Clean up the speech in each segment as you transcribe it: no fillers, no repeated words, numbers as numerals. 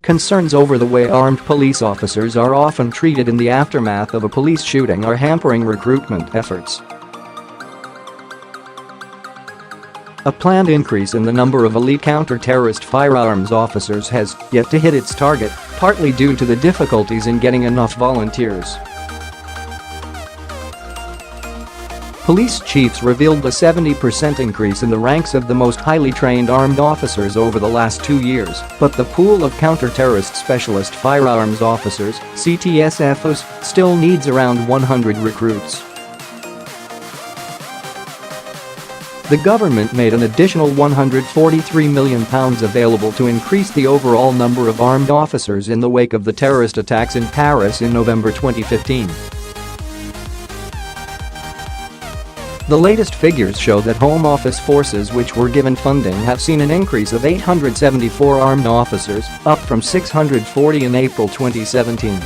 Concerns over the way armed police officers are often treated in the aftermath of a police shooting are hampering recruitment efforts. A planned increase in the number of elite counter-terrorist firearms officers has yet to hit its target, partly due to the difficulties in getting enough volunteers. Police chiefs revealed a 70% increase in the ranks of the most highly trained armed officers over the last 2 years, but the pool of counter-terrorist specialist firearms officers, CTSFOs, still needs around 100 recruits. The government made an additional £143 million available to increase the overall number of armed officers in the wake of the terrorist attacks in Paris in November 2015. The latest figures show that Home Office forces which were given funding have seen an increase of 874 armed officers, up from 640 in April 2017.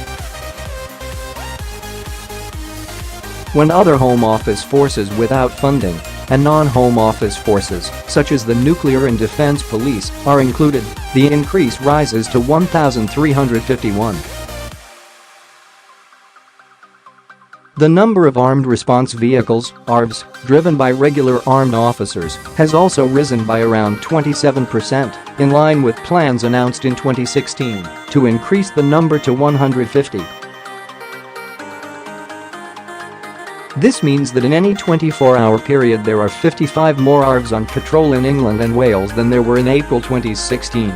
When other Home Office forces without funding and non-Home Office forces, such as the Nuclear and Defense Police, are included, the increase rises to 1,351. The number of armed response vehicles, ARVs, driven by regular armed officers has also risen by around 27%, in line with plans announced in 2016 to increase the number to 150. This means that in any 24-hour period there are 55 more ARVs on patrol in England and Wales than there were in April 2016.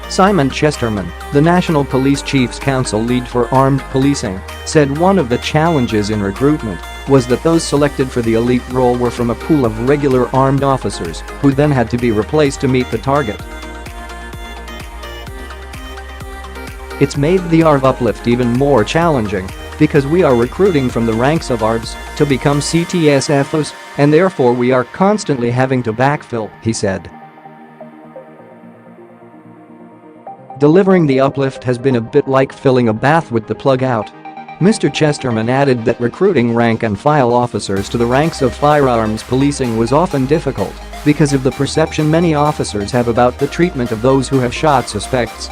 Simon Chesterman, the National Police Chiefs Council lead for armed policing, said one of the challenges in recruitment was that those selected for the elite role were from a pool of regular armed officers who then had to be replaced to meet the target. It's made the ARV uplift even more challenging because we are recruiting from the ranks of ARVs to become CTSFOs, and therefore we are constantly having to backfill, he said. Delivering the uplift has been a bit like filling a bath with the plug out. Mr. Chesterman added that recruiting rank-and-file officers to the ranks of firearms policing was often difficult because of the perception many officers have about the treatment of those who have shot suspects.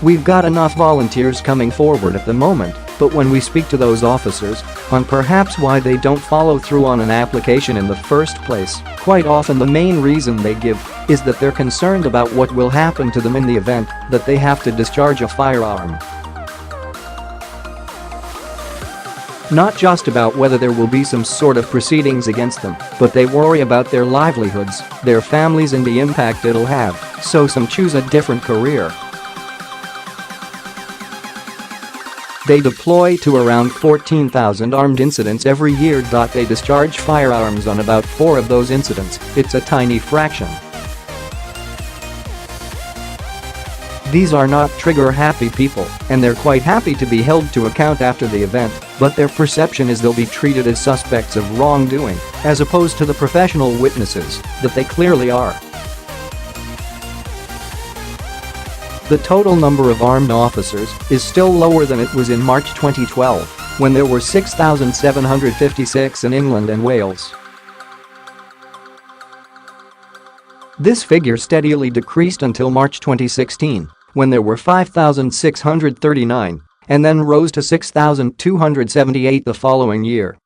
We've got enough volunteers coming forward at the moment, but when we speak to those officers on perhaps why they don't follow through on an application in the first place, quite often the main reason they give is that they're concerned about what will happen to them in the event that they have to discharge a firearm. Not just about whether there will be some sort of proceedings against them, but they worry about their livelihoods, their families and the impact it'll have, so some choose a different career. They deploy to around 14,000 armed incidents every year. They discharge firearms on about 4 of those incidents. It's a tiny fraction. These are not trigger-happy people, and they're quite happy to be held to account after the event, but their perception is they'll be treated as suspects of wrongdoing, as opposed to the professional witnesses that they clearly are. The total number of armed officers is still lower than it was in March 2012, when there were 6,756 in England and Wales. This figure steadily decreased until March 2016, when there were 5,639, and then rose to 6,278 the following year.